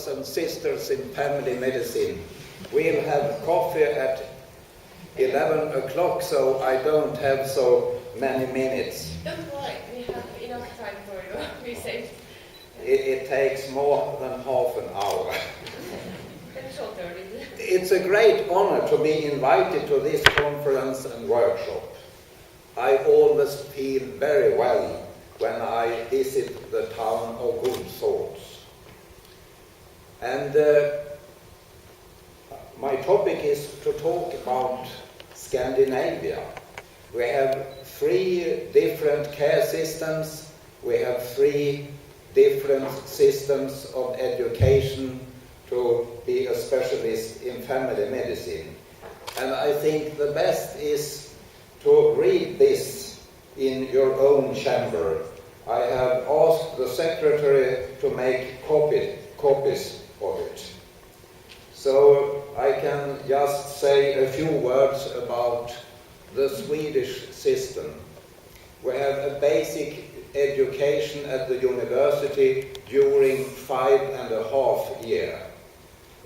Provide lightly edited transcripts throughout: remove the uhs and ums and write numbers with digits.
and sisters in family medicine. We'll have coffee at 11 o'clock, so I don't have so many minutes. Don't worry, we have enough time for your research. It takes more than half an hour. Shorter. It's a great honor to be invited to this conference and workshop. I always feel very well when I visit the town of good thoughts. And my topic is to talk about Scandinavia. We have 3 different care systems. We have 3 different systems of education to be a specialist in family medicine. And I think the best is to read this in your own chamber. I have asked the secretary to make copies of it. So I can just say a few words about the Swedish system. We have a basic education at the university during 5.5 years.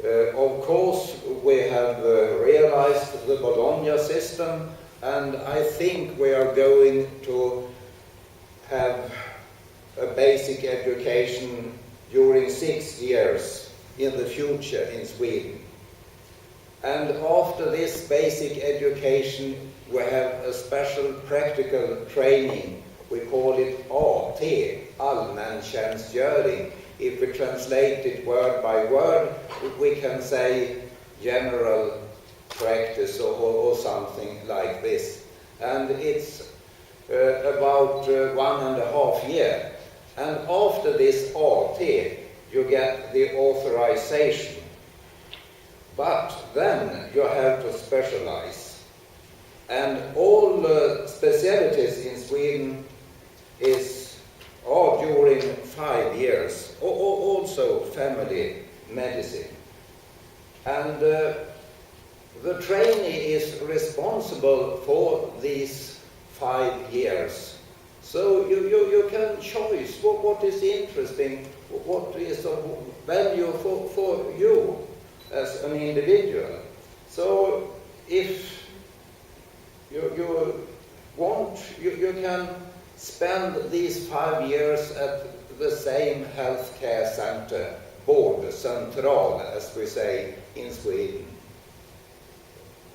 Of course, we have realized the Bologna system, and I think we are going to have a basic education during 6 years in the future in Sweden. And after this basic education, we have a special practical training. We call it AT, allmäntjänstgöring. If we translate it word by word, we can say general practice or something like this. And it's about 1.5 years. And after this AT, you get the authorization. But then you have to specialize. And all specialties in Sweden are during 5 years, also family medicine. And the trainee is responsible for these 5 years. So you can choose what is interesting, what is of value for you as an individual. So if you want, you can spend these 5 years at the same healthcare center, vård, central, as we say in Sweden.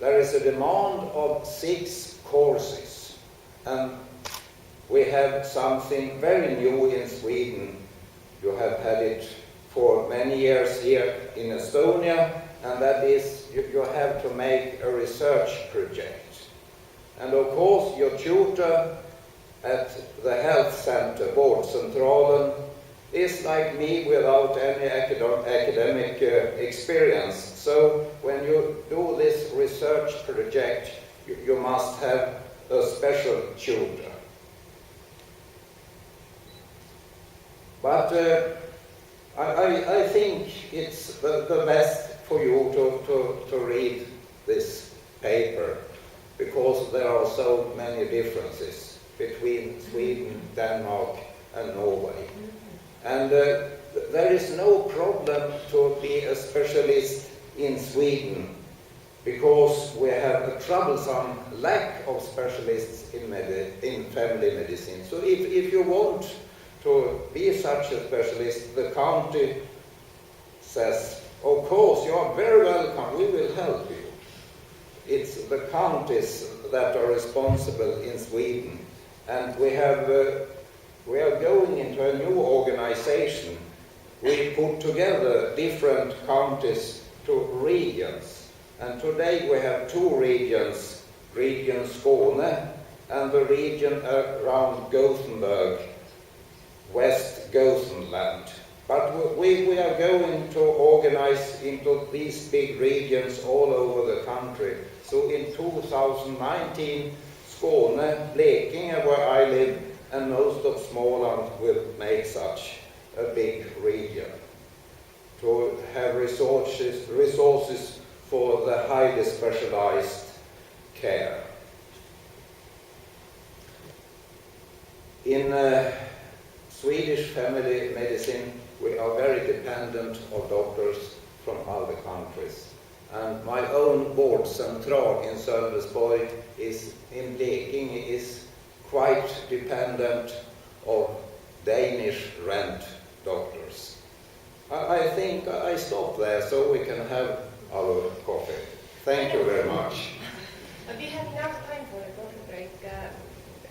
There is a demand of 6 courses, and we have something very new in Sweden. You have had it for many years here in Estonia, and that is you have to make a research project. And of course your tutor at the health center, vårdcentralen, is like me without any academic experience. So when you do this research project, you must have a special tutor. But I think it's the best for you to read this paper, because there are so many differences between Sweden, Denmark and Norway. And there is no problem to be a specialist in Sweden, because we have a troublesome lack of specialists in family medicine. So if you want to be such a specialist, the county says, of course, you are very welcome, we will help you. It's the counties that are responsible in Sweden. And we are going into a new organization. We put together different counties to regions. And today we have 2 regions, Region Skåne and the region around Gothenburg, West Gothenland. But we are going to organize into these big regions all over the country. So in 2019, Skåne, Blekinge, where I live, and most of Småland will make such a big region to have resources for the highly specialized care. In Swedish family medicine, we are very dependent on doctors from other countries. And my own board central in Sölvesborg in Blekinge is quite dependent of Danish rent doctors. I think I stop there so we can have our coffee. Thank you very much. We have enough time for a coffee break.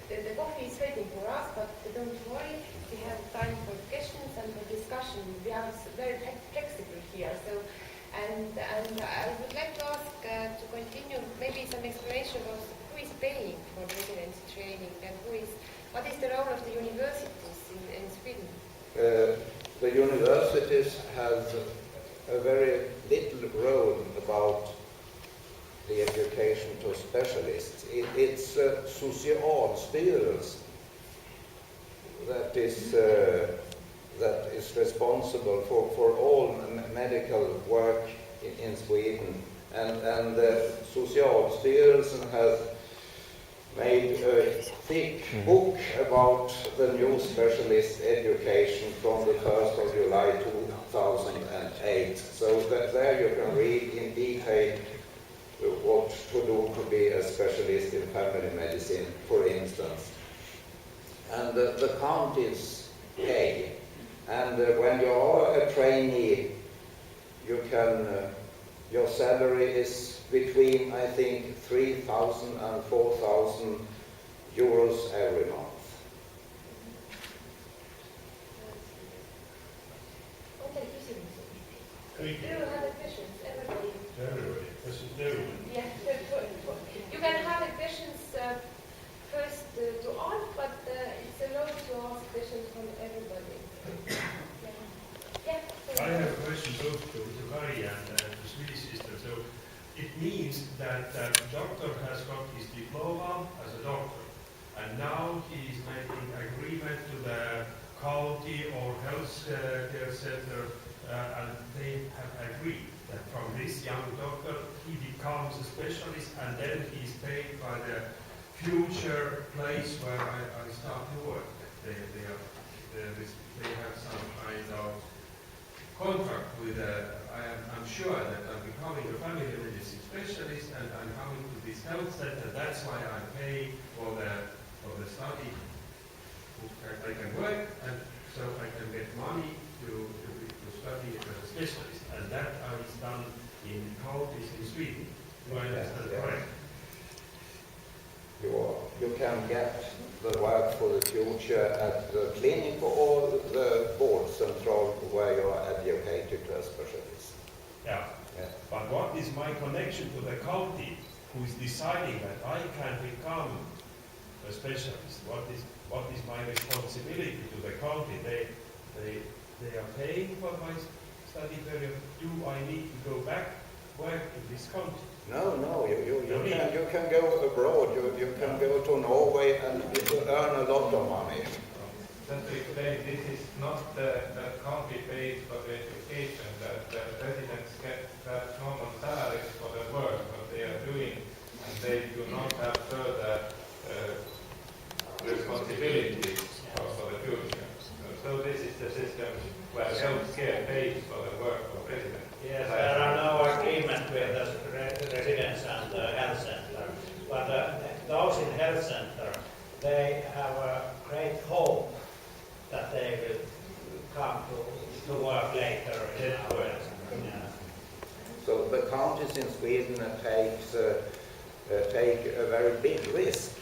The coffee is waiting for us, but don't worry, we have time for questions and for discussion. We are very flexible here. So, and I would like to ask to continue maybe some explanation of who is paying for residency training and what is the role of the universities in Sweden? The universities have a very little role about the education to specialists. It's Socialstyrelsen that is responsible for all medical work in Sweden. And Socialstyrelsen has made a thick book about the new specialist education from the 1st of July 2008. So there you can read in detail what to do to be a specialist in family medicine, for instance. And the counties pay. And when you are a trainee, you can, your salary is between, I think, 3,000 and 4,000 euros every month. Do you have questions, everybody? Everybody. Everybody. Yeah, you can have questions first to all, but it's allowed to ask questions from everybody. Yeah. I have a question both to Kari and the Swedish system. So it means that the doctor has got his diploma as a doctor, and now he is making agreement to the county or health care center, and they have agreed that from this young doctor he becomes a specialist, and then he is paid by the future place where I start to work. They have some kind of contract with I'm sure that I'm becoming a family medicine specialist and I'm coming to this health center. That's why I pay for the study. I can work, and so I can get money to study as a specialist. And that is done in counties in Sweden. Do I understand correct? You can get the work for the future at the clinic or the board central where you are educated as a specialist. Yeah. But what is my connection to the county who is deciding that I can become a specialist? What is my responsibility to the county? They are paying for my study period. Do I need to go back work in this country? No, you can go abroad, you can go to Norway and you will earn a lot of money. Just to explain, this is not the country pays for the education, that the residents get that normal salaries for the work that they are doing, and they do not have further responsibilities for the future. So this is the system where healthcare pays for the work of residents. Yes, there are no agreement with the residents and the health center. But those in health center, they have a great hope that they will come to work later in our health center. Yeah. So the counties in Sweden take a very big risk.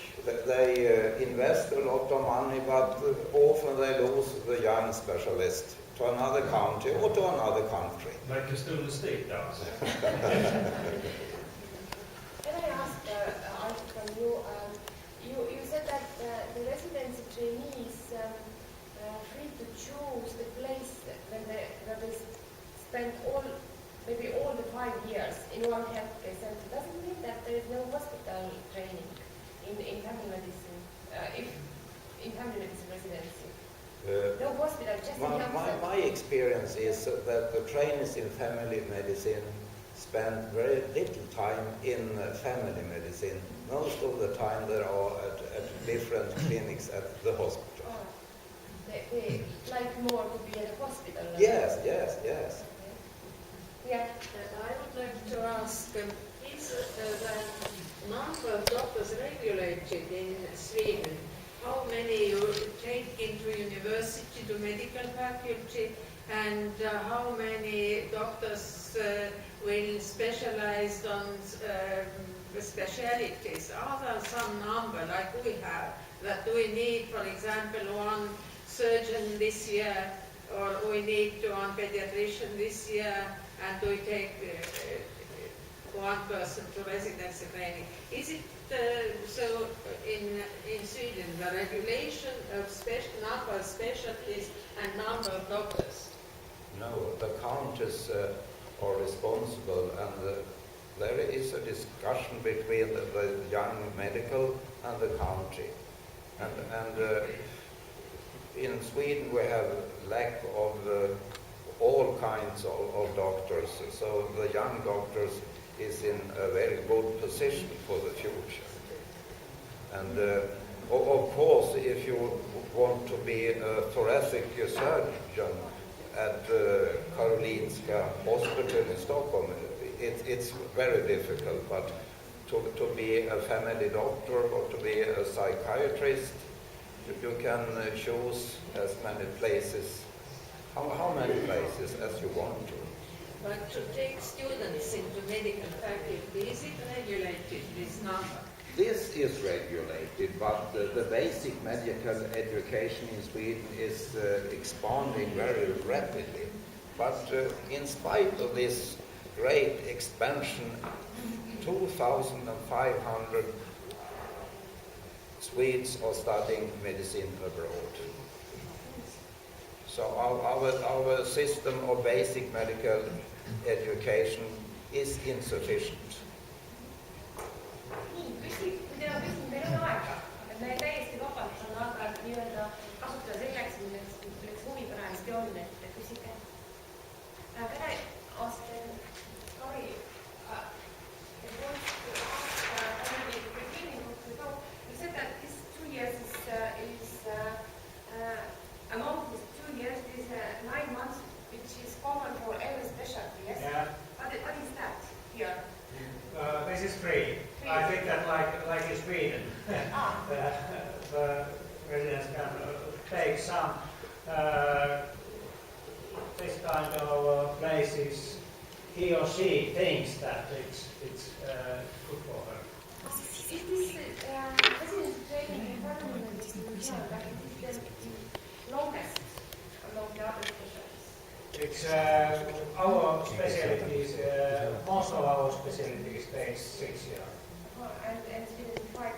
They invest a lot of money, but often they lose the young specialist to another county or to another country. Like Estonian state does. Can I ask, from you, you said that the residency trainees are free to choose the place where they spend maybe all the 5 years in one healthcare center. Does it mean that there is no hospital training in family medicine, in family medicine residency? No hospital, just in health center. My experience is that the trainees in family medicine spend very little time in family medicine. Most of the time they are at different clinics at the hospital. They like more to be at the hospital. Yes, yes, yes. Yeah. I would like to ask, is the number of doctors regulated in Sweden? How many you take into university to medical faculty, and how many doctors will specialize on specialities? Are there some number like we have, that we need, for example, one surgeon this year, or we need one pediatrician this year, and we take one person to residency training? Is it so in Sweden, the regulation of number of specialties and number of doctors? No, the countries are responsible, and there is a discussion between the young medical and the country. And in Sweden we have lack of all kinds of doctors, so the young doctors is in a very good position for the future. And of course, if you want to be a thoracic surgeon at Karolinska Hospital in Stockholm, it's very difficult, but to be a family doctor or to be a psychiatrist, you can choose as many places, how many places as you want to. But to take students into medical faculty, is it regulated, this number? This is regulated, but the basic medical education in Sweden is expanding very rapidly. But in spite of this great expansion, 2,500 Swedes are studying medicine abroad. So our system of basic medical education is insufficient. Nii, kui teil on küsimus, meil on aega. Me täiesti vabalt on aega nii-öelda kasutada selleks, milleks huvi parajasti on, et küsige. Can I ask, sorry, it was to ask maybe the beginning of the talk, you said that this 2 years is among these 2 years, is 9 months, which is common for every specialty, yes? Yeah. What is that here? This is free. I think that like in Sweden, the residents can take some this kind of places he or she thinks that it's good for her. Is this residency training in permanent institution, like it is the longest among the other specialties? It's our specialties, most of our specialties takes 6 years. And